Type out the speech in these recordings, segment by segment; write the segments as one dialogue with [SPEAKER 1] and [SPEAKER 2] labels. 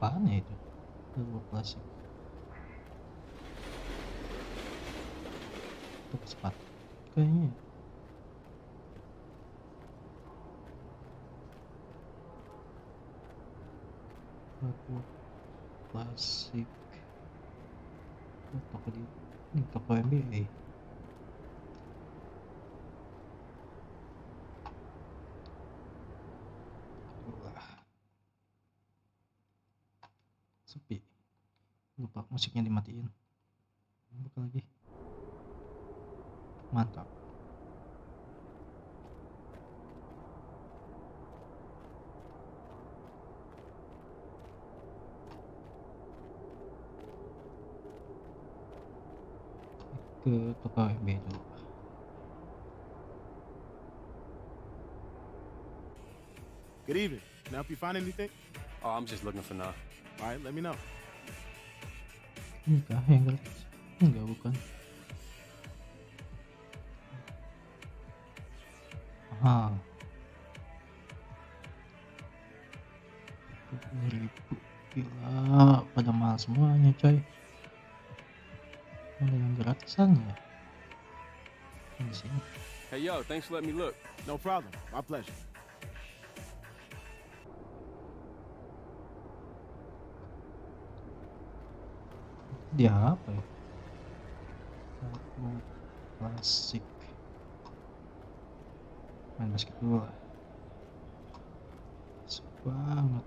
[SPEAKER 1] apaan ya itu? Turbo klasik. Untuk cepat kayaknya. Turbo klasik. Toko ini toko MBA. Sepi, lupa musiknya dimatiin. Buka lagi, mantap. Ke toko MB dulu.
[SPEAKER 2] Good evening. Now, if you find anything,
[SPEAKER 3] Oh, I'm just looking for now.
[SPEAKER 2] all right, let me know.
[SPEAKER 1] Ini kah yang gratis? Enggak, bukan. Mahal. 10.000. Gila, pada mahal semuanya coy. Ada yang gratisan ya di sini.
[SPEAKER 3] Hey, yo, thanks for letting me look.
[SPEAKER 2] No problem. My pleasure.
[SPEAKER 1] Dia apa ya? Turbo klasik. Main basket dulu lah. Asik banget.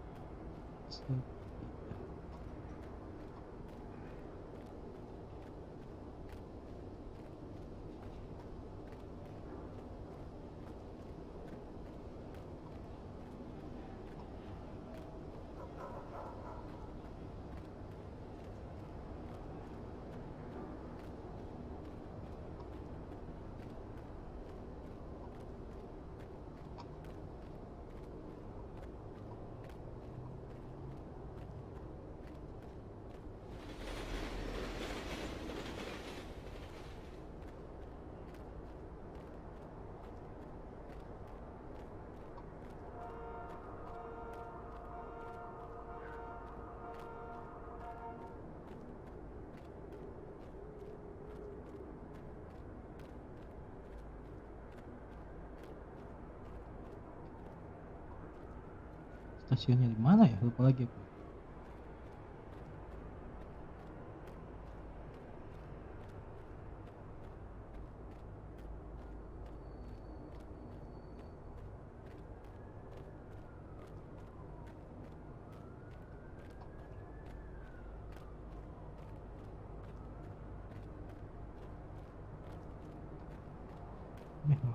[SPEAKER 1] Stasiunnya di mana ya? Lupa lagi aku.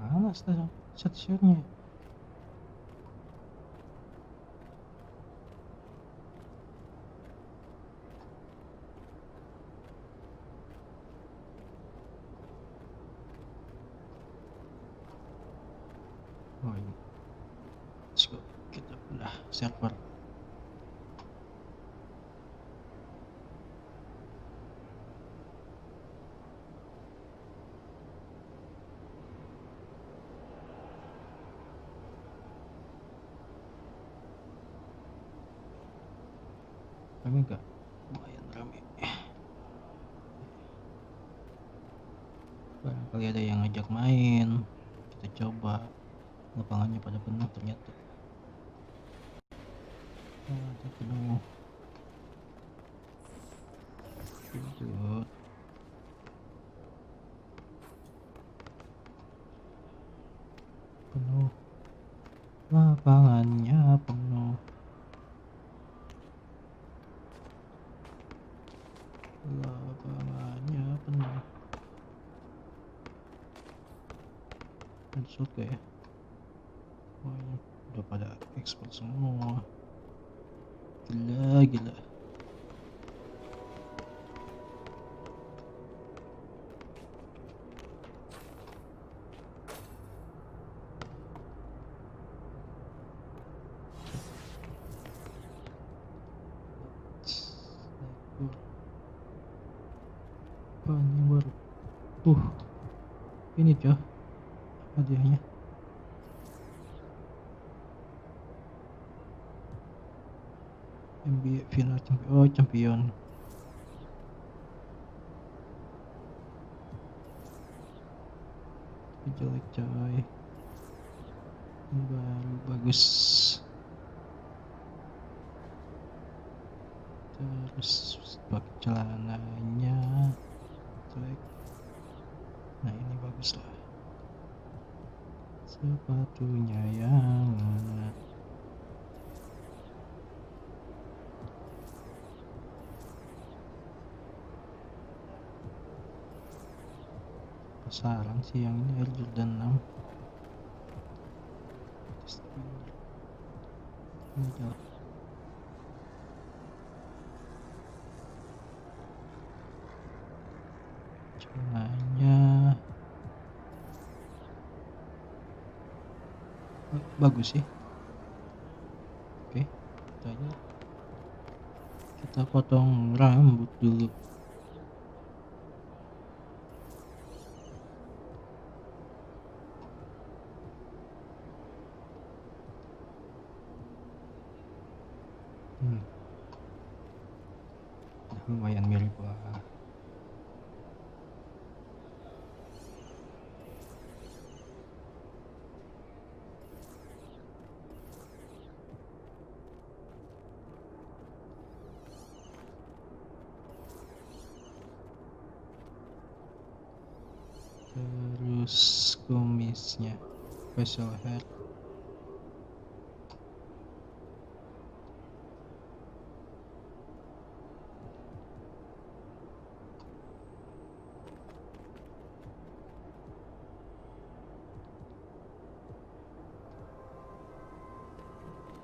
[SPEAKER 1] Mana stasiunnya? Oh ini. Let's go. Kita pindah server. Rame gak? Lumayan rame. Barangkali ada yang ngajak main. Kita coba. Lapangannya pada penuh ternyata. Ada penuh. Lanjut. Penuh. Lapangannya penuh. Lapangannya penuh. Headshot gak ya? Oh ini udah pada ekspor semua. Gila. Apa ini baru? Ini coy hadiahnya. final champion. Oh, champion. Jelek coy. Ini baru bagus. Terus pakai celananya jelek. Nah ini bagus lah. Sepatunya yang mana? Pasaran sih yang ini Air Jordan 6. Ini jalan. Celananya bagus sih. Oke, kita potong rambut dulu. Lumayan mirip lah. Terus kumisnya facial hair.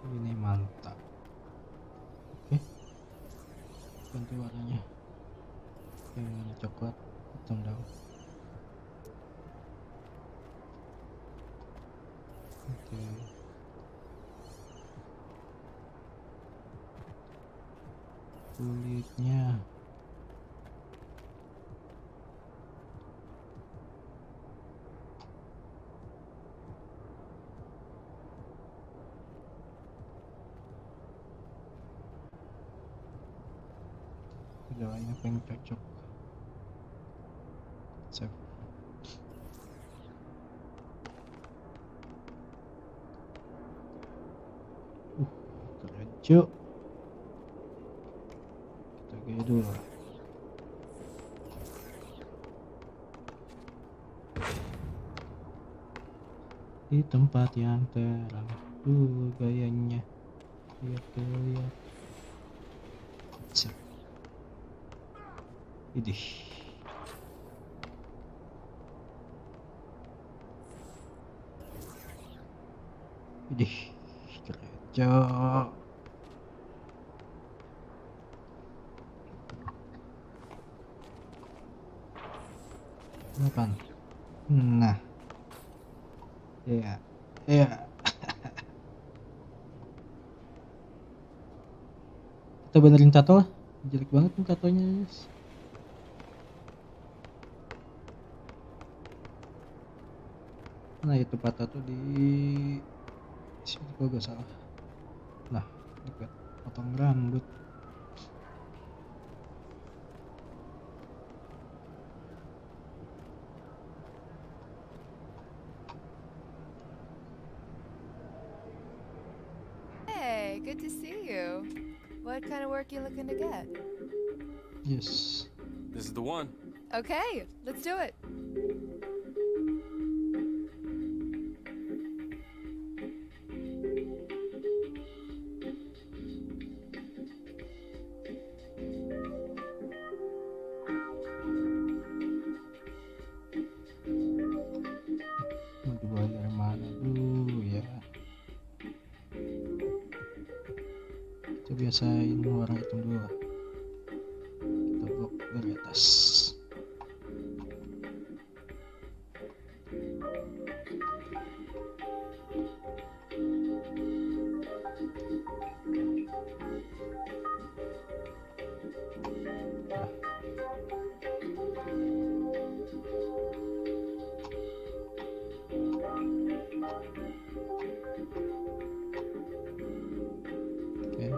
[SPEAKER 1] Ini mantap. Oke, ganti warnanya yang coklat hitam daun. Oke. Kulitnya jalannya paling cocok. Save. Keren cuk. Kita gaya dulu. Di tempat yang terang dulu gayanya. Lihat. Save. Idih. Keren. Apaan? Nah. Ya. Kita benerin tato lah. Jelek banget nih tatonya, guys. Nah itu Pak tato di sini kalau gak salah. Nah dekat potong rambut.
[SPEAKER 4] Hey, good to see you. What kind of work you looking to get?
[SPEAKER 1] Yes.
[SPEAKER 3] This is the one.
[SPEAKER 4] Okay, let's do it.
[SPEAKER 1] Mau dibawa dari mana dulu ya? Kita biasain warna hitam dulu lah. Kita blok dari atas. Oke.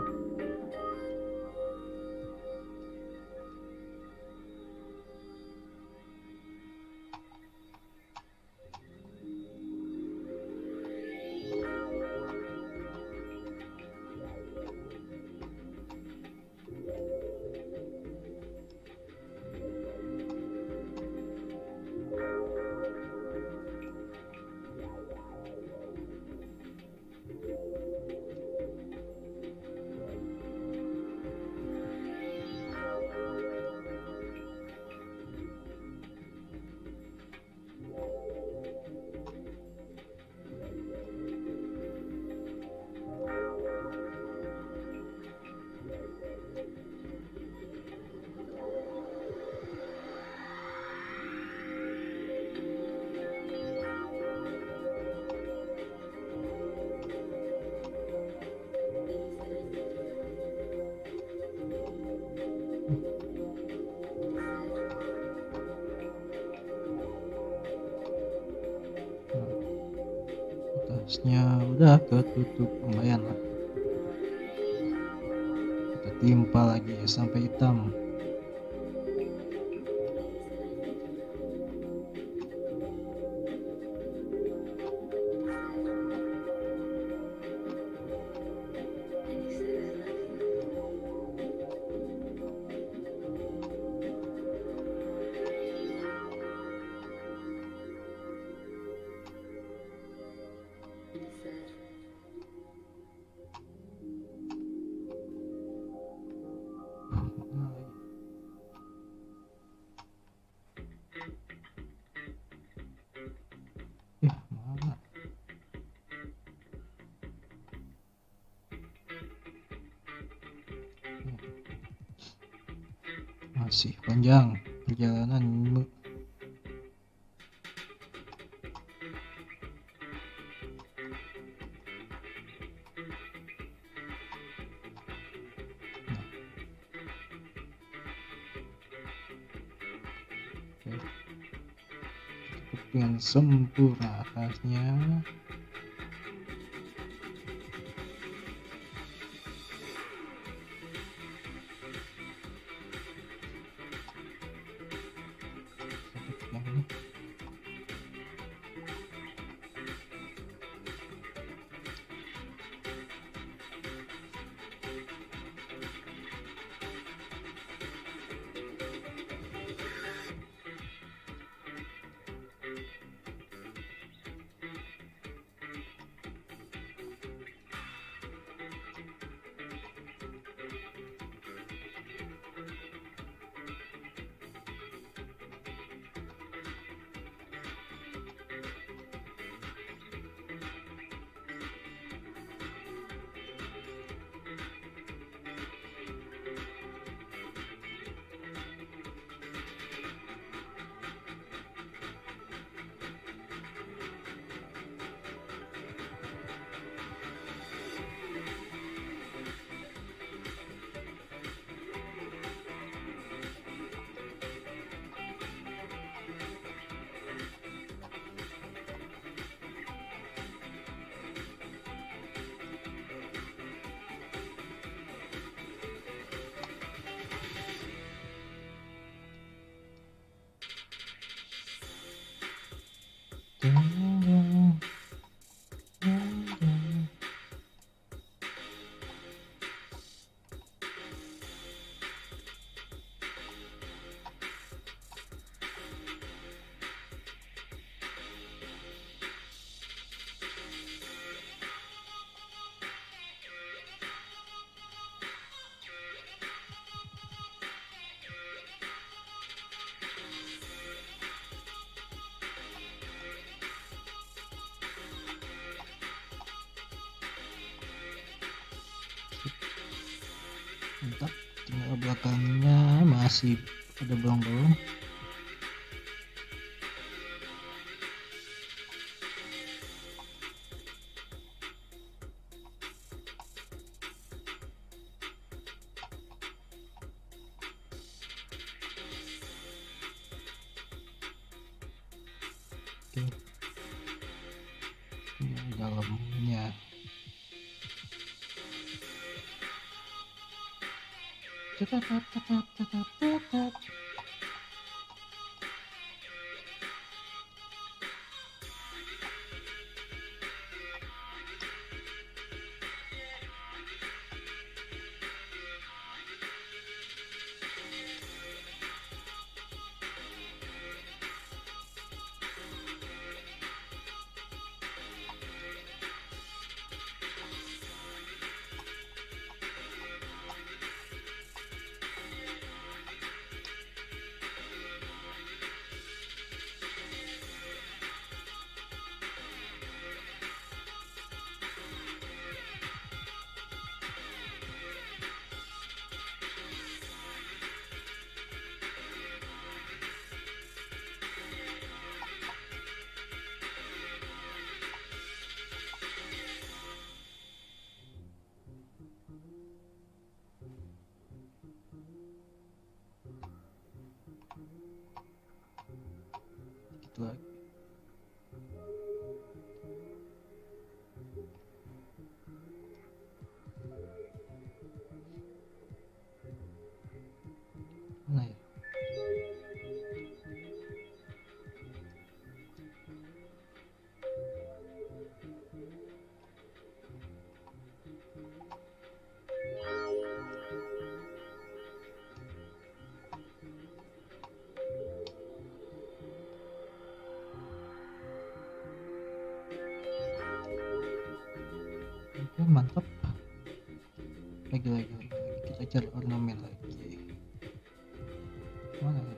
[SPEAKER 1] Gasnya udah ketutup, lumayan lah. Kita timpa lagi sampai hitam. Mana? Masih panjang perjalanan. Dengan sempurna atasnya. Yang ini. Mantap, tinggal belakangnya masih ada bolong-bolong. Oke, ini dalamnya. Gitu lagi. mantap. Lagi kita cari ornamen lagi. Mana ya?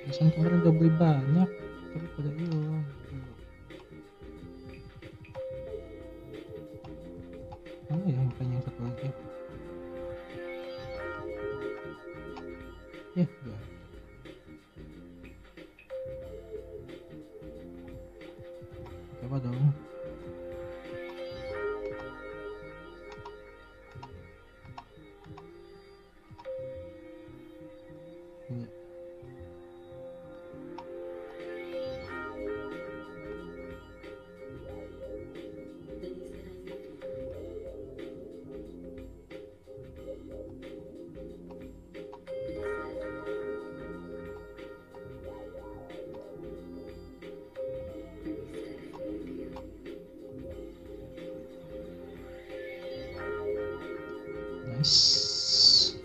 [SPEAKER 1] Perasaan kemarin udah beli banyak tapi pada hilang. Mana ya yang satu lagi? Ya udah. Coba dong. Ini. Nice.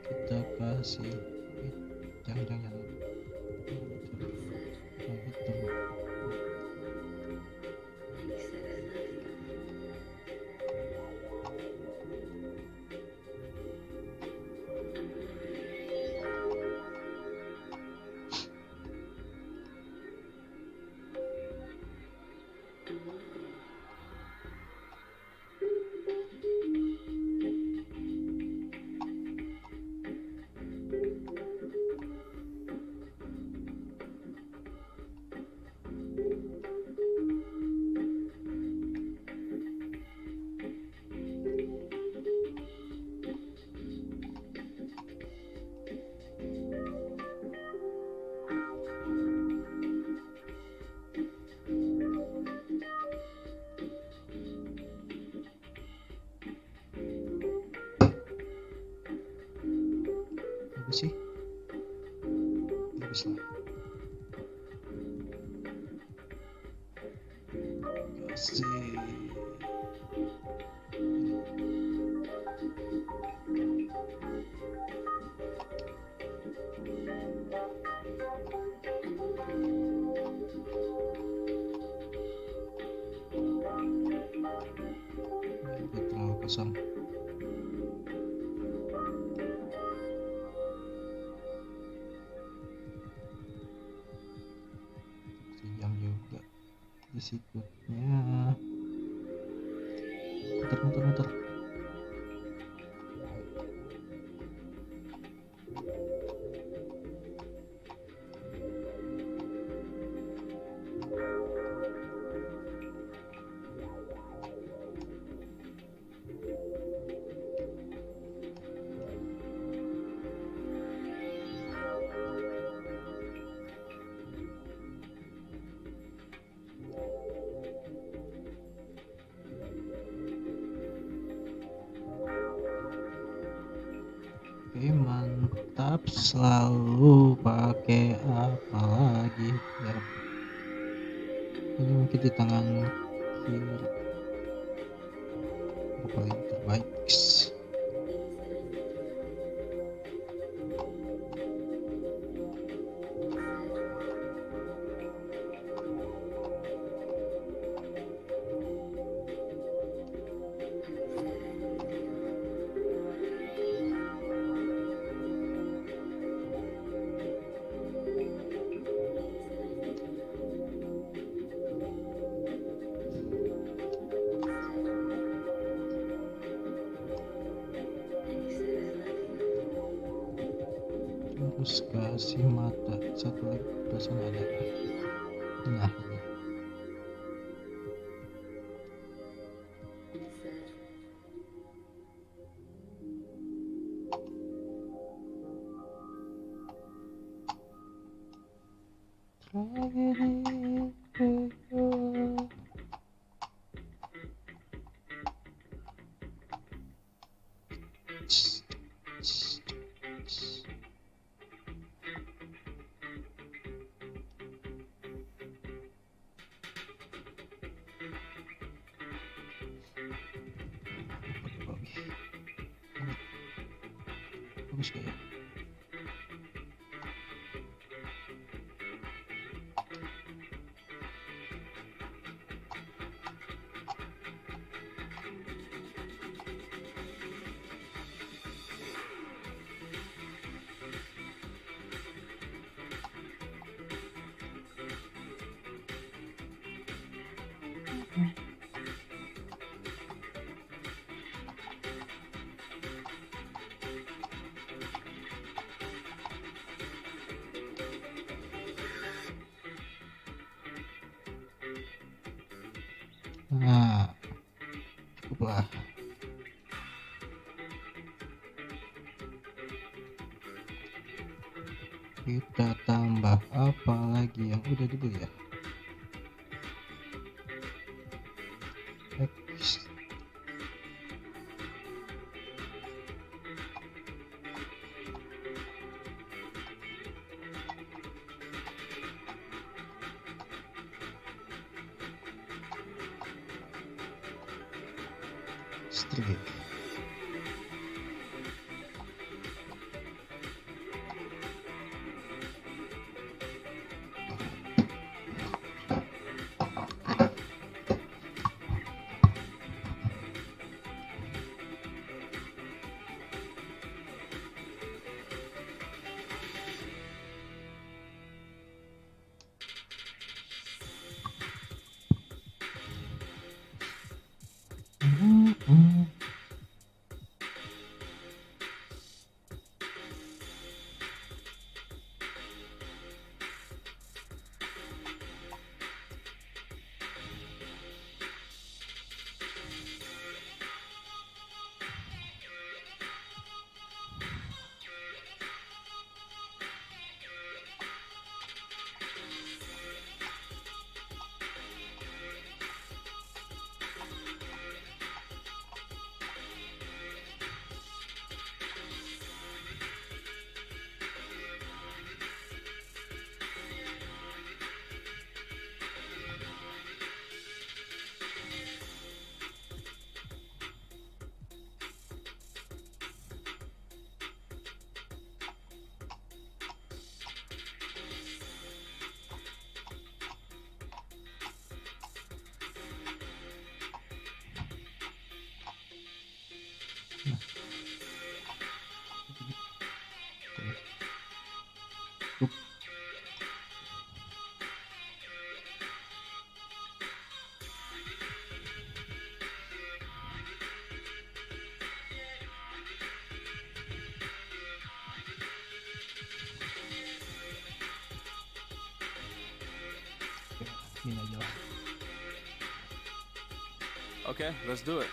[SPEAKER 1] Kita kasih jangan yang hitam. Bagus sih, bagus lah. Kasih. Terlalu kosong. Sejam juga di sikutnya. Muter. Oke, mantap. Selalu pakai apa lagi ya? Ini mungkin di tangan kiri. Yang paling terbaik. Terus kasih mata satu lagi, perasaan ada. Nah ini. Bagus gak ya? Nah, cukup lah. Kita tambah apa lagi yang udah dibeli ya? X. Strik. Ini aja lah.
[SPEAKER 3] Okay, let's do it.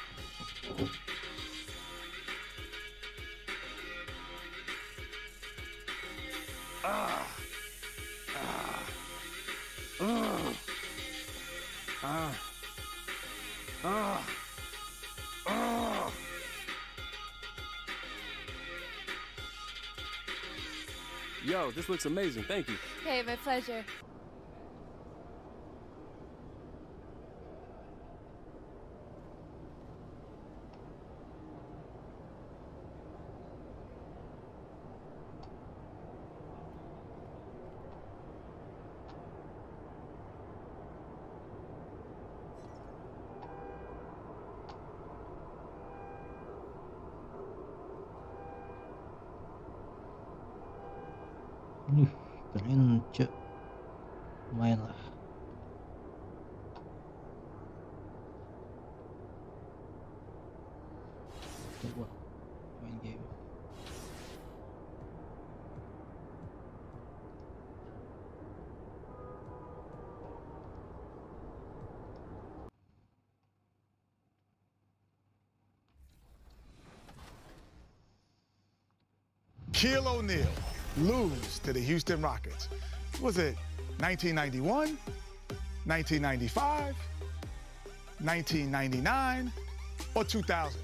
[SPEAKER 3] Yo, this looks amazing. Thank you.
[SPEAKER 4] Hey, my pleasure.
[SPEAKER 1] Keren cek. Lumayan lah. Coba main game.
[SPEAKER 5] Shaquille O'Neal lose to the Houston Rockets. Was it 1991, 1995, 1999, or 2000?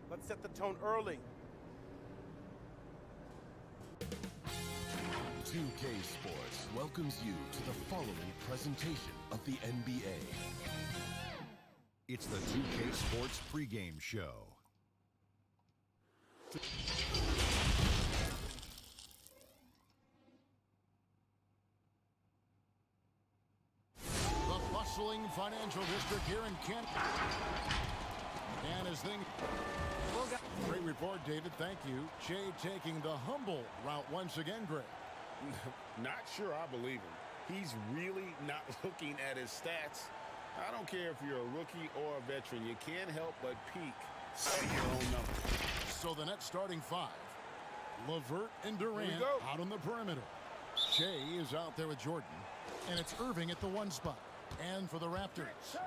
[SPEAKER 2] Let's set the tone early.
[SPEAKER 6] 2K Sports welcomes you to the following presentation of the NBA.
[SPEAKER 7] It's the 2K Sports pregame show.
[SPEAKER 8] The bustling financial district here in Kent. And as things... Great report, David. Thank you. Jay taking the humble route once again, Greg.
[SPEAKER 9] Not sure I believe him.
[SPEAKER 8] He's really not looking at his stats. I don't care if you're a rookie or a veteran. You can't help but peek at your own number.
[SPEAKER 9] So the net starting five. LeVert and Durant out on the perimeter. Shea is out there with Jordan. And it's Irving at the one spot. And for the Raptors.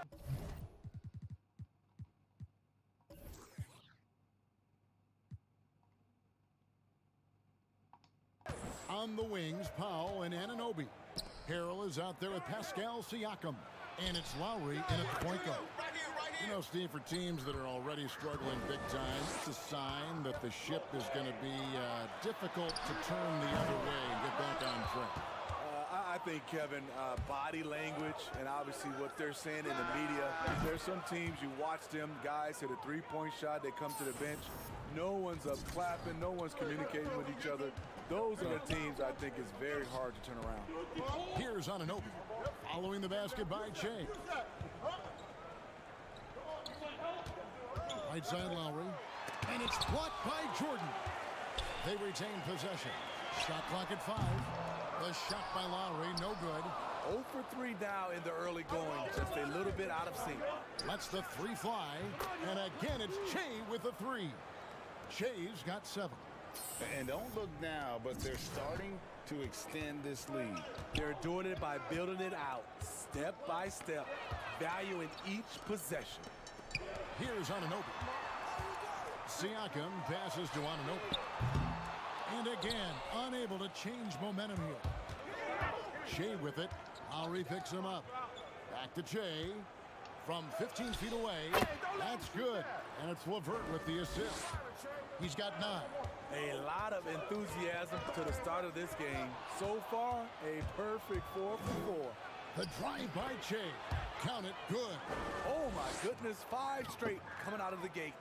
[SPEAKER 9] On the wings, Powell and Anunoby. Harrell is out there with Pascal Siakam. And it's Lowry in at the point guard. You know, Steve, for teams that are already struggling big time, it's a sign that the ship is going to be difficult to turn the other way and get back on track.
[SPEAKER 10] I think, Kevin, body language and obviously what they're saying in the media. There's some teams, you watch them, guys hit a three-point shot, they come to the bench. No one's up clapping, no one's communicating with each other. Those are the teams I think is very hard to turn around.
[SPEAKER 9] Here's Anunoby, following the basket by Shea. Right side Lowry, and it's blocked by Jordan. They retain possession. Shot clock at 5. The shot by Lowry, no good.
[SPEAKER 10] 0 for 3 now in the early going, just a little bit out of sync.
[SPEAKER 9] Lets the 3 fly, and again it's Shea with the 3. Shea's got 7.
[SPEAKER 8] And don't look now, but they're starting to extend this lead.
[SPEAKER 10] They're doing it by building it out, step by step, valuing each possession.
[SPEAKER 9] Here's Anunoby. Siakam passes to Anunoby. And again, unable to change momentum here. Shea with it. Lowry picks him up. Back to Shea. From 15 feet away. That's good. And it's LeVert with the assist. He's got 9.
[SPEAKER 10] A lot of enthusiasm to the start of this game. So far, a perfect 4 for 4.
[SPEAKER 9] The drive by Shea. Count it, good.
[SPEAKER 10] Oh my goodness, 5 straight coming out of the gate.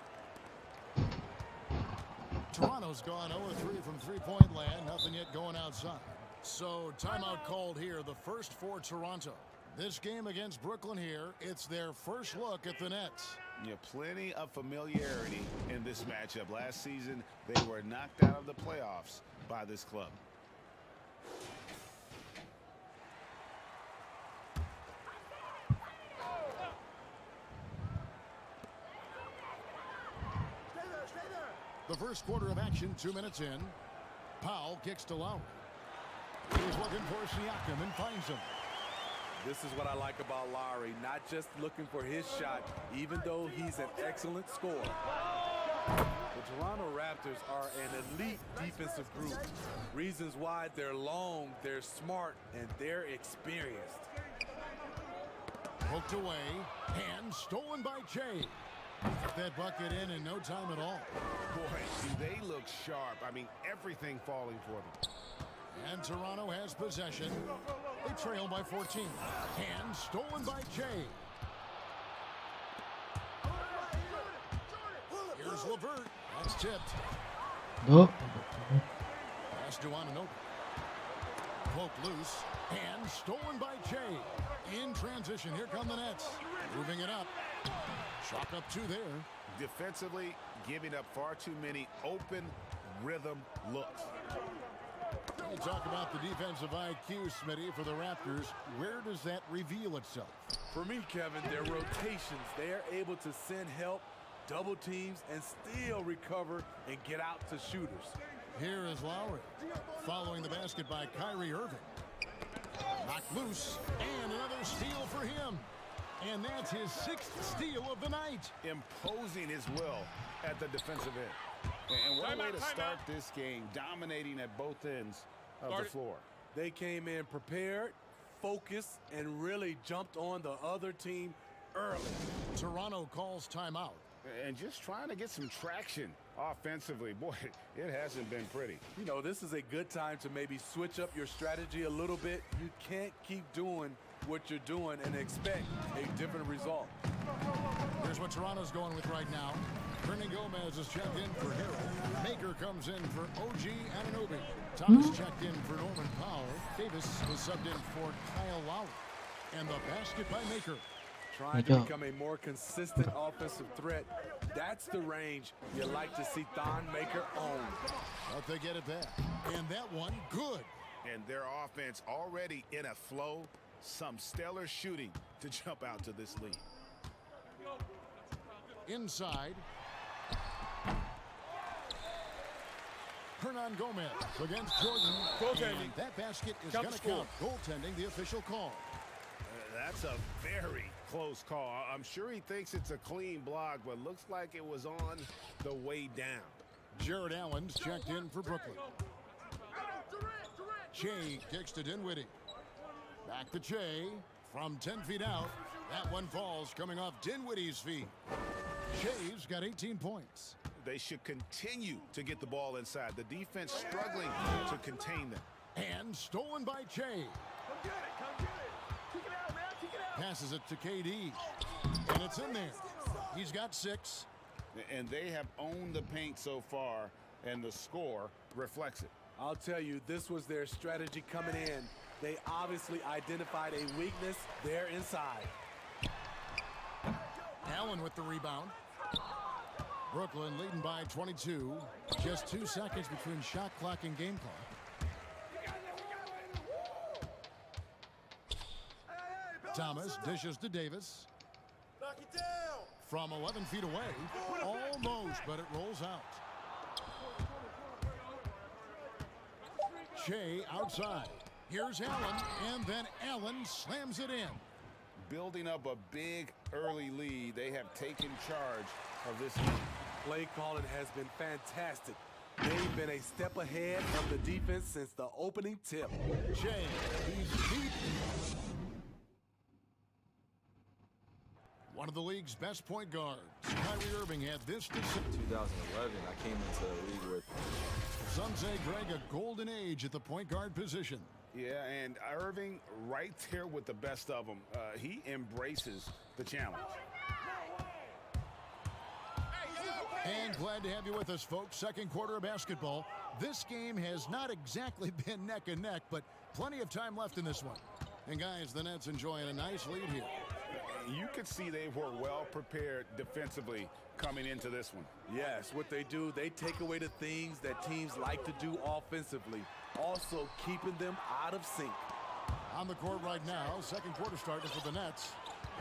[SPEAKER 9] Toronto's gone 0-3 from three-point land. Nothing yet going outside. So timeout called here, the first for Toronto. This game against Brooklyn here, it's their first look at the Nets.
[SPEAKER 8] Yeah, plenty of familiarity in this matchup. Last season, they were knocked out of the playoffs by this club.
[SPEAKER 9] The first quarter of action, 2 minutes in. Powell kicks to Lowry. He's looking for Siakam and finds him.
[SPEAKER 10] This is what I like about Lowry, not just looking for his shot, even though he's an excellent scorer. The Toronto Raptors are an elite defensive group. Reasons why they're long, they're smart, and they're experienced.
[SPEAKER 9] Poked away, hand stolen by Shea. Get that bucket in no time at all.
[SPEAKER 8] Boy, do they look sharp. I mean, everything falling for them.
[SPEAKER 9] And Toronto has possession. They trail by 14. Hand stolen by Shea. Here's LeVert. That's tipped.
[SPEAKER 1] No.
[SPEAKER 9] Pass to Anunoby. Poked loose. Hand stolen by Shea. In transition, here come the Nets. Moving it up. Shot up 2 there.
[SPEAKER 8] Defensively, giving up far too many open rhythm looks.
[SPEAKER 9] You talk about the defensive IQ, Smitty, for the Raptors. Where does that reveal itself?
[SPEAKER 10] For me, Kevin, their rotations, they are able to send help, double teams, and still recover and get out to shooters.
[SPEAKER 9] Here is Lowry, following the basket by Kyrie Irving. Knocked loose, and another steal for him. And that's his 6th steal of the night.
[SPEAKER 8] Imposing his will at the defensive end. And what a way to start this game, dominating at both ends of the floor.
[SPEAKER 10] They came in prepared, focused, and really jumped on the other team early.
[SPEAKER 9] Toronto calls timeout.
[SPEAKER 8] And just trying to get some traction offensively. Boy, it hasn't been pretty.
[SPEAKER 10] You know, this is a good time to maybe switch up your strategy a little bit. You can't keep doing what you're doing and expect a different result.
[SPEAKER 9] Here's what Toronto's going with right now. Bernie Gomez is checked in for Harrell. Maker comes in for OG Anunoby. Thomas checked in for Norman Powell. Davis is subbed in for Kyle Lowry. And the basket by Maker.
[SPEAKER 10] Trying to become a more consistent offensive threat. That's the range you like to see Thon Maker own.
[SPEAKER 9] But they get it back. And that one, good.
[SPEAKER 8] And their offense already in a flow. Some stellar shooting to jump out to this lead.
[SPEAKER 9] Inside. Hernan Gomez against Jordan. And that basket is going to count. Goaltending, the official call.
[SPEAKER 8] That's a very close call. I'm sure he thinks it's a clean block, but looks like it was on the way down.
[SPEAKER 9] Jared Allen's checked in for Brooklyn. Shea kicks to Dinwiddie. Back to Shea from 10 feet out. That one falls coming off Dinwiddie's feet. Shea's got 18 points.
[SPEAKER 8] They should continue to get the ball inside. The defense struggling to contain them.
[SPEAKER 9] And stolen by Shea.
[SPEAKER 10] Come get it, come get it. Kick it out, man, kick it out.
[SPEAKER 9] Passes it to KD. And it's in there. He's got 6.
[SPEAKER 8] And they have owned the paint so far, and the score reflects it.
[SPEAKER 10] I'll tell you, this was their strategy coming in. They obviously identified a weakness there inside.
[SPEAKER 9] Allen with the rebound. Brooklyn leading by 22. Just 2 seconds between shot clock and game clock. Thomas dishes to Davis.
[SPEAKER 10] Knock it down.
[SPEAKER 9] From 11 feet away. Almost, but it rolls out. Shea outside. Here's Allen, and then Allen slams it in.
[SPEAKER 8] Building up a big early lead, they have taken charge of this game.
[SPEAKER 10] Play calling has been fantastic. They've been a step ahead of the defense since the opening tip.
[SPEAKER 9] Shea, he's deep. One of the league's best point guards, Kyrie Irving, had this to say.
[SPEAKER 11] 2011, I came into the league with.
[SPEAKER 9] Some say Greg a golden age at the point guard position.
[SPEAKER 8] Yeah, and Irving right there with the best of them. He embraces the challenge.
[SPEAKER 9] And glad to have you with us, folks. Second quarter of basketball. This game has not exactly been neck and neck, but plenty of time left in this one. And guys, the Nets enjoying a nice lead here.
[SPEAKER 8] You could see they were well prepared defensively coming into this one.
[SPEAKER 10] Yes, what they do, they take away the things that teams like to do offensively, also keeping them out of sync.
[SPEAKER 9] On the court right now, second quarter starting for the Nets.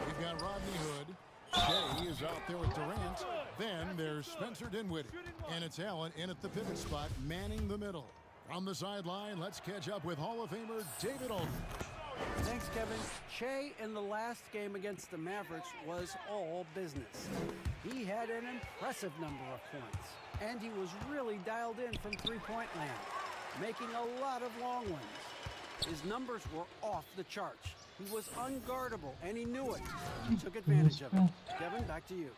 [SPEAKER 9] We've got Rodney Hood. Shea is out there with Durant. Then there's Spencer Dinwiddie. And it's Allen in at the pivot spot, manning the middle. From the sideline, let's catch up with Hall of Famer David Aldridge.
[SPEAKER 12] Thanks, Kevin. Shea in the last game against the Mavericks was all business. He had an impressive number of points, and he was really dialed in from three-point land, making a lot of long ones. His numbers were off the charts. He was unguardable, and he knew it. He took advantage of it. Kevin, back to you.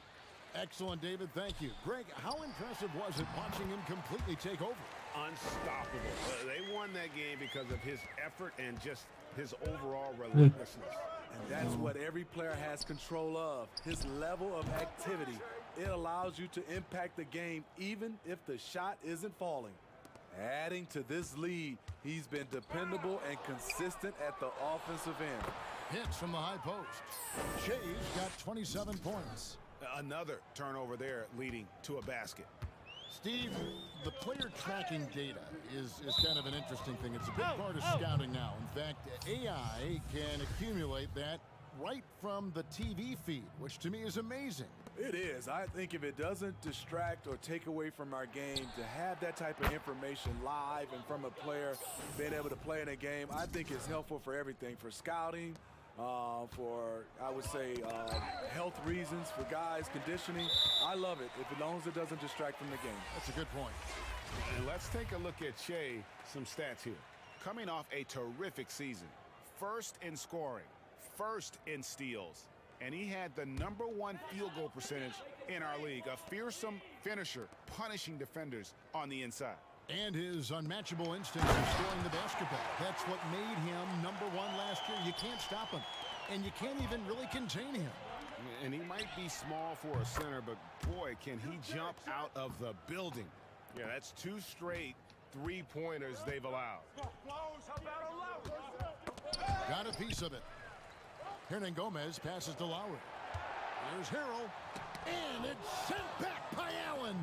[SPEAKER 9] Excellent, David. Thank you. Greg, how impressive was it watching him completely take over?
[SPEAKER 8] Unstoppable. They won that game because of his effort and just his overall relentlessness.
[SPEAKER 10] And that's what every player has control of, his level of activity. It allows you to impact the game even if the shot isn't falling. Adding to this lead, he's been dependable and consistent at the offensive end.
[SPEAKER 9] Hits from the high post. Shea's got 27 points.
[SPEAKER 8] Another turnover there leading to a basket.
[SPEAKER 9] Steve, the player tracking data is kind of an interesting thing. It's a big part of scouting now. In fact, AI can accumulate that right from the TV feed, which to me is amazing.
[SPEAKER 10] It is. I think if it doesn't distract or take away from our game, to have that type of information live and from a player being able to play in a game, I think it's helpful for everything, for scouting, for, I would say, health reasons, for guys, conditioning. I love it, as long as it doesn't distract from the game.
[SPEAKER 9] That's a good point.
[SPEAKER 8] And let's take a look at Shea, some stats here. Coming off a terrific season, first in scoring, first in steals, and he had the #1 field goal percentage in our league, a fearsome finisher, punishing defenders on the inside.
[SPEAKER 9] And his unmatchable instinct for scoring the basketball. That's what made him #1 last year. You can't stop him, and you can't even really contain him.
[SPEAKER 8] And he might be small for a center, but boy, can he jump out of the building. Yeah, that's 2 straight three-pointers they've allowed.
[SPEAKER 9] Got a piece of it. Hernan Gomez passes to Lowry. Here's Harrell, and it's sent back by Allen.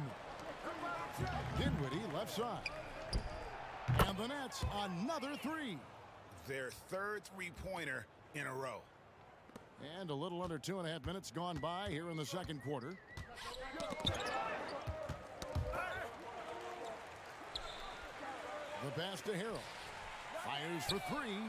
[SPEAKER 9] Dinwiddie left side. And the the nets, another three.
[SPEAKER 8] Their third three-pointer in a row.
[SPEAKER 9] And a little under 2.5 minutes gone by here in the second quarter. The pass to Harrell. Fires for three.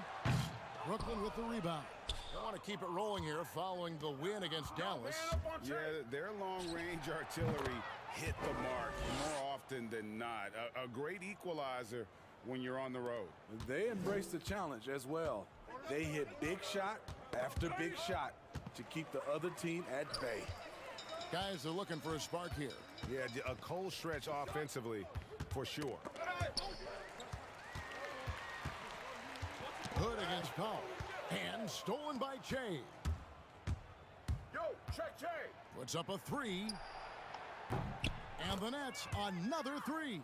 [SPEAKER 9] Brooklyn with the rebound. They want to keep it rolling here following the win against Dallas.
[SPEAKER 8] Yeah, their long-range artillery hit the mark more often than not. A great equalizer when you're on the road.
[SPEAKER 10] They embrace the challenge as well. They hit big shot after big shot to keep the other team at bay.
[SPEAKER 9] Guys are looking for a spark here.
[SPEAKER 8] Yeah, a cold stretch offensively for sure.
[SPEAKER 9] Hood against Powell. And stolen by Che.
[SPEAKER 8] Yo, check Che.
[SPEAKER 9] Puts up a three. And the Nets another three.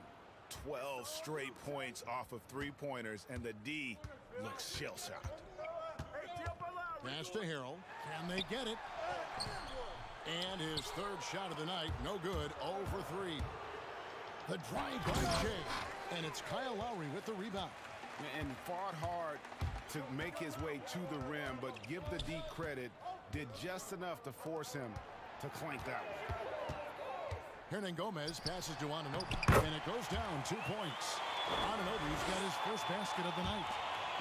[SPEAKER 8] 12 straight points off of three-pointers, and the D looks shell-shocked.
[SPEAKER 9] Pass to Harrell. Can they get it? And his third shot of the night, no good, 0 for 3. The drive by Che. And it's Kyle Lowry with the rebound.
[SPEAKER 8] And fought hard to make his way to the rim, but give the D credit, did just enough to force him to clank that one.
[SPEAKER 9] Hernan Gomez passes to Anunoby, and it goes down 2 points. Anunoby's got his first basket of the night.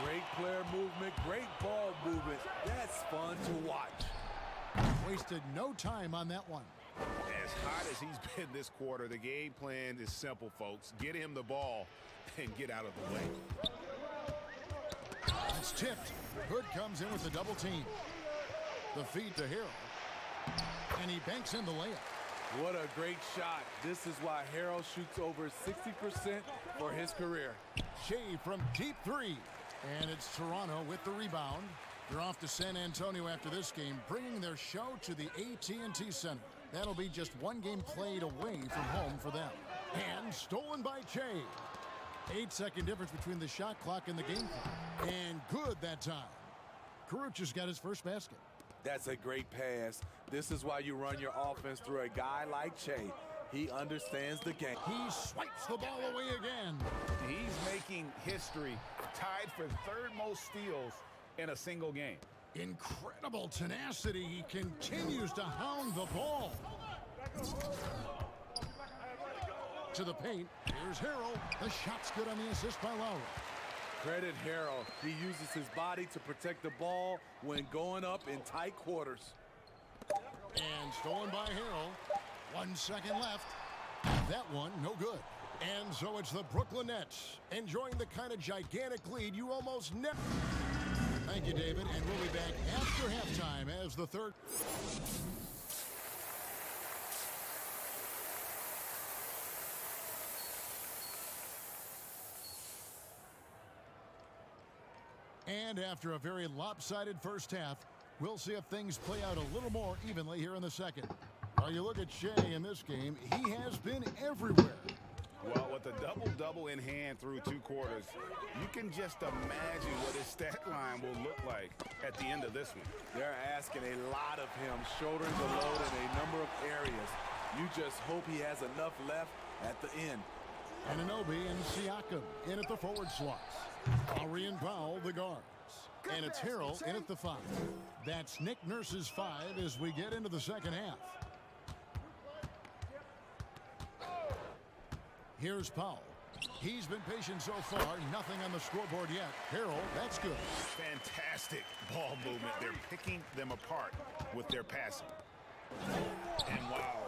[SPEAKER 10] Great player movement, great ball movement. That's fun to watch.
[SPEAKER 9] Wasted no time on that one.
[SPEAKER 8] As hot as he's been this quarter, the game plan is simple, folks. Get him the ball and get out of the way.
[SPEAKER 9] It's tipped. Hood comes in with the double team. The feed to Harrell. And he banks in the layup.
[SPEAKER 10] What a great shot. This is why Harrell shoots over 60% for his career.
[SPEAKER 9] Shea from deep three. And it's Toronto with the rebound. They're off to San Antonio after this game, bringing their show to the AT&T Center. That'll be just one game played away from home for them. And stolen by Che. 8-second difference between the shot clock and the game clock. And good that time. Carucci's got his first basket.
[SPEAKER 10] That's a great pass. This is why you run your offense through a guy like Che. He understands the game.
[SPEAKER 9] He swipes the ball away again.
[SPEAKER 8] He's making history, tied for third most steals in a single game.
[SPEAKER 9] Incredible tenacity. He continues to hound the ball. To the paint. Here's Harrell. The shot's good on the assist by Lowry.
[SPEAKER 10] Credit Harrell. He uses his body to protect the ball when going up in tight quarters.
[SPEAKER 9] And stolen by Harrell. 1 second left. That one, no good. And so it's the Brooklyn Nets enjoying the kind of gigantic lead you almost never... Thank you, David, and we'll be back after halftime as the third... And after a very lopsided first half, we'll see if things play out a little more evenly here in the second. While you look at Shea in this game, he has been everywhere.
[SPEAKER 8] Well, with a double-double in hand through 2 quarters, you can just imagine what his stat line will look like at the end of this one.
[SPEAKER 10] They're asking a lot of him, shouldering the load in a number of areas. You just hope he has enough left at the end.
[SPEAKER 9] Anunoby and Siakam in at the forward slots. Lowry and Powell, the guards. And it's Harrell in at the 5. That's Nick Nurse's 5 as we get into the second half. Here's Powell. He's been patient so far. Nothing on the scoreboard yet. Harrell, that's good.
[SPEAKER 8] Fantastic ball movement. They're picking them apart with their passing. And wow,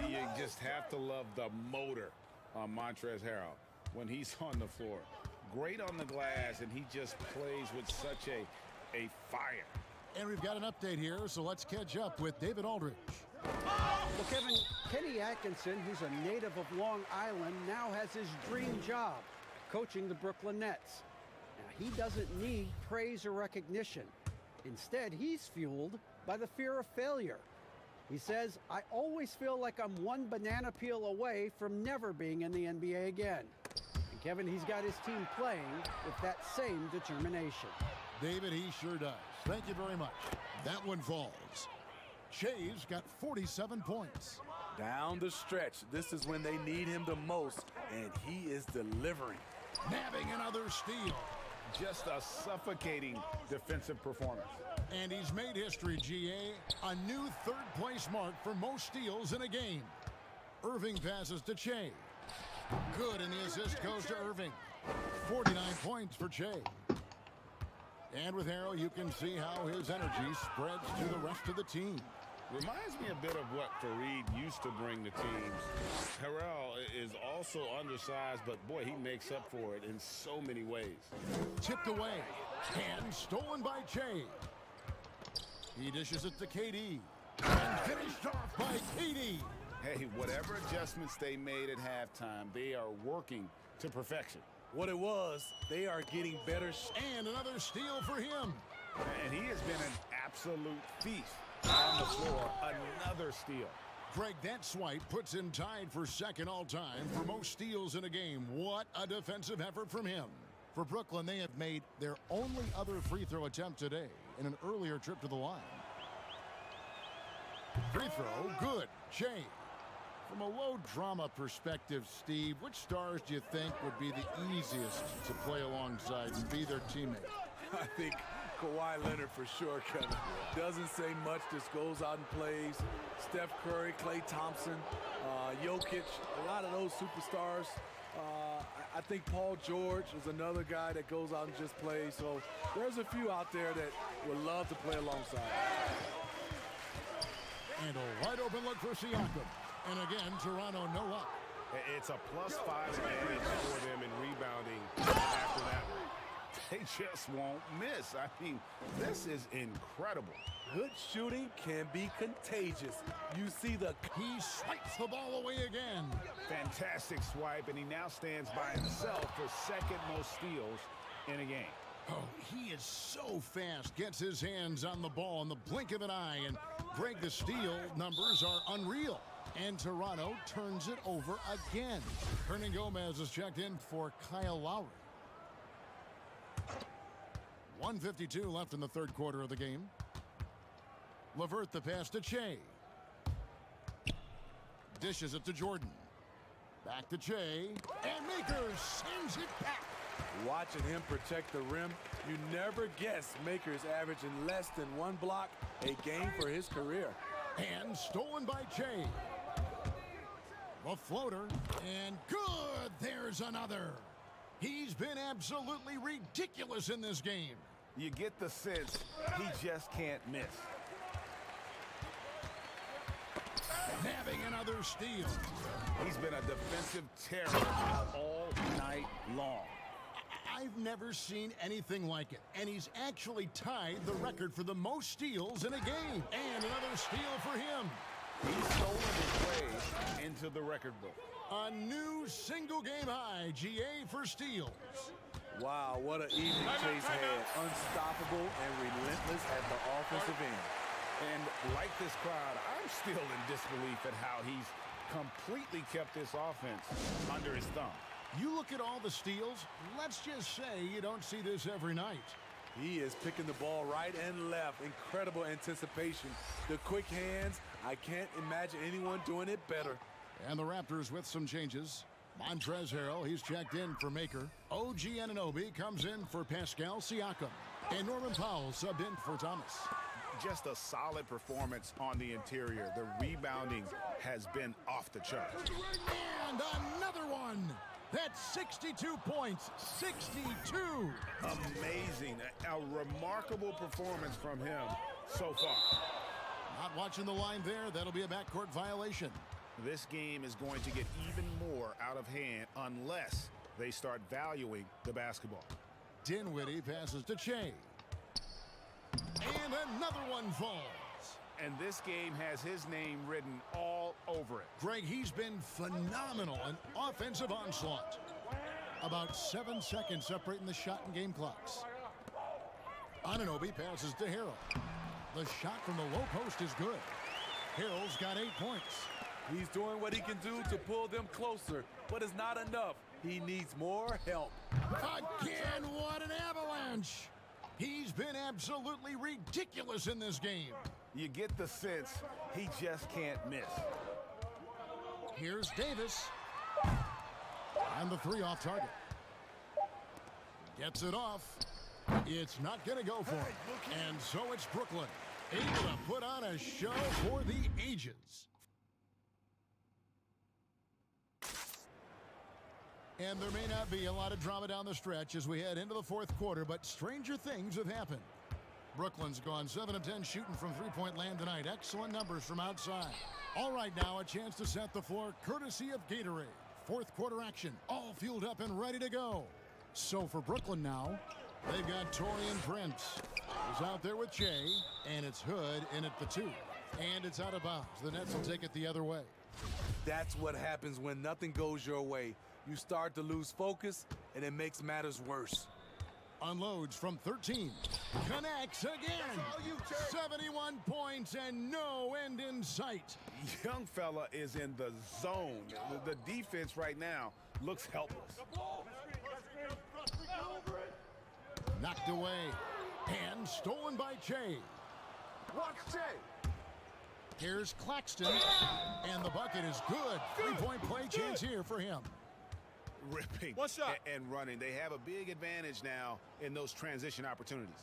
[SPEAKER 8] you just have to love the motor on Montrezl Harrell when he's on the floor. Great on the glass, and he just plays with such a fire.
[SPEAKER 9] And we've got an update here, so let's catch up with David Aldridge.
[SPEAKER 12] Well, Kevin, Kenny Atkinson, who's a native of Long Island, now has his dream job, coaching the Brooklyn Nets. Now, he doesn't need praise or recognition. Instead, he's fueled by the fear of failure. He says, I always feel like I'm one banana peel away from never being in the NBA again. And Kevin, he's got his team playing with that same determination.
[SPEAKER 9] David, he sure does. Thank you very much. That one falls. Shea's got 47 points.
[SPEAKER 10] Down the stretch, this is when they need him the most, and he is delivering.
[SPEAKER 9] Nabbing another steal.
[SPEAKER 8] Just a suffocating defensive performance.
[SPEAKER 9] And he's made history, GA. A new third-place mark for most steals in a game. Irving passes to Che. Good, and the assist goes to Irving. 49 points for Che. And with Harrell, you can see how his energy spreads to the rest of the team.
[SPEAKER 8] Reminds me a bit of what Fareed used to bring to teams. Harrell is also undersized, but boy, he makes up for it in so many ways.
[SPEAKER 9] Tipped away and stolen by Che. He dishes it to KD. And finished off by KD.
[SPEAKER 8] Hey, whatever adjustments they made at halftime, they are working to perfection.
[SPEAKER 10] What it was, they are getting better.
[SPEAKER 9] And another steal for him.
[SPEAKER 8] And he has been an absolute feast on the floor. Another steal.
[SPEAKER 9] Greg, that swipe puts him tied for second all-time for most steals in a game. What a defensive effort from him. For Brooklyn, they have made their only other free throw attempt today in an earlier trip to the line. Free throw, good. Che. From a low drama perspective, Steve, which stars do you think would be the easiest to play alongside and be their teammate?
[SPEAKER 10] I think Kawhi Leonard for sure, Kevin. Doesn't say much, just goes out and plays. Steph Curry, Klay Thompson, Jokic, a lot of those superstars. I think Paul George is another guy that goes out and just plays. So there's a few out there that would love to play alongside.
[SPEAKER 9] And a wide open look for Siakam. And again, Toronto no luck.
[SPEAKER 8] It's a +5 advantage for them in rebounding after that one. They just won't miss. I mean, this is incredible.
[SPEAKER 10] Good shooting can be contagious. You see
[SPEAKER 9] He swipes the ball away again.
[SPEAKER 8] Fantastic swipe, and he now stands by himself for second most steals in a game.
[SPEAKER 9] Oh, he is so fast. Gets his hands on the ball in the blink of an eye. And Greg, the steal numbers are unreal. And Toronto turns it over again. Hernan Gomez is checked in for Kyle Lowry. 1:52 left in the third quarter of the game. LeVert the pass to Che. Dishes it to Jordan. Back to Che. And Makers sends it back.
[SPEAKER 10] Watching him protect the rim, you never guess Makers averaging less than one block a game for his career.
[SPEAKER 9] And stolen by Che. The floater, and good, there's another. He's been absolutely ridiculous in this game.
[SPEAKER 8] You get the sense he just can't miss.
[SPEAKER 9] Having another steal.
[SPEAKER 8] He's been a defensive terror all night long.
[SPEAKER 9] I've never seen anything like it, and he's actually tied the record for the most steals in a game. And another steal for him.
[SPEAKER 8] He's stolen his way into the record book.
[SPEAKER 9] A new single-game high, GA for steals.
[SPEAKER 10] Wow, what an evening Chase had. Unstoppable and relentless at the offensive end.
[SPEAKER 8] And like this crowd, I'm still in disbelief at how he's completely kept this offense under his thumb.
[SPEAKER 9] You look at all the steals, let's just say you don't see this every night.
[SPEAKER 10] He is picking the ball right and left. Incredible anticipation. The quick hands, I can't imagine anyone doing it better.
[SPEAKER 9] And the Raptors with some changes. Montrezl Harrell, he's checked in for Maker. OG Anunoby comes in for Pascal Siakam. And Norman Powell subbed in for Thomas.
[SPEAKER 8] Just a solid performance on the interior. The rebounding has been off the charts.
[SPEAKER 9] And another one. That's 62 points. 62.
[SPEAKER 8] Amazing. A remarkable performance from him so far.
[SPEAKER 9] Not watching the line there. That'll be a backcourt violation.
[SPEAKER 8] This game is going to get even more out of hand unless they start valuing the basketball.
[SPEAKER 9] Dinwiddie passes to Che. And another one falls.
[SPEAKER 8] And this game has his name written all over it.
[SPEAKER 9] Greg, he's been phenomenal. An offensive onslaught. About 7 seconds separating the shot and game clocks. Anunoby passes to Harrell. The shot from the low post is good. Harrell's got 8 points.
[SPEAKER 10] He's doing what he can do to pull them closer, but it's not enough. He needs more help.
[SPEAKER 9] Again, what an avalanche. He's been absolutely ridiculous in this game.
[SPEAKER 8] You get the sense he just can't miss.
[SPEAKER 9] Here's Davis. And the three off target. Gets it off. It's not going to go for it. And so it's Brooklyn, able to put on a show for the ages. And there may not be a lot of drama down the stretch as we head into the fourth quarter, but stranger things have happened. Brooklyn's gone 7 of 10 shooting from three-point land tonight. Excellent numbers from outside. All right, now a chance to set the floor courtesy of Gatorade. Fourth quarter action, all fueled up and ready to go. So for Brooklyn now, they've got Torian Prince, who's out there with Shea, and it's Hood in at the 2. And it's out of bounds. The Nets will take it the other way.
[SPEAKER 10] That's what happens when nothing goes your way. You start to lose focus, and it makes matters worse.
[SPEAKER 9] Unloads from 13. Connects again. 71 points and no end in sight.
[SPEAKER 8] Young fella is in the zone. The defense right now looks helpless.
[SPEAKER 9] Knocked away and stolen by Che.
[SPEAKER 10] Watch Che.
[SPEAKER 9] Here's Claxton, and the bucket is good. Three-point play chance here for him.
[SPEAKER 8] Ripping and running. They have a big advantage now in those transition opportunities.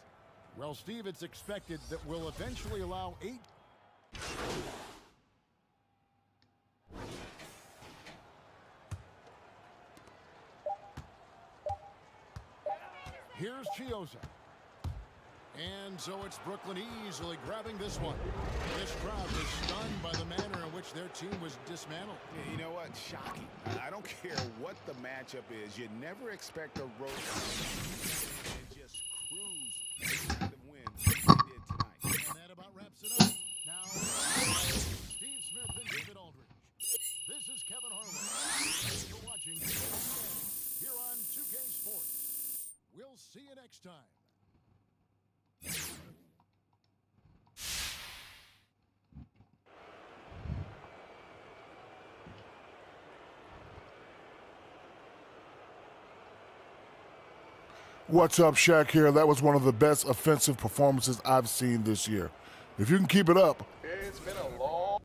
[SPEAKER 9] Well, Steve, it's expected that we'll eventually allow 8. Here's Chioza. And so it's Brooklyn easily grabbing this one. This crowd is stunned by the manner in which their team was dismantled.
[SPEAKER 8] You know what? Shocking. I don't care what the matchup is. You never expect a road and just cruise to the win like they did tonight.
[SPEAKER 9] And that about wraps it up. Now, Steve Smith and David Aldridge. This is Kevin Harlan. You're watching here on 2K Sports. We'll see you next time.
[SPEAKER 13] What's up, Shaq here. That was one of the best offensive performances I've seen this year. If you can keep it up.
[SPEAKER 11] It's been a long...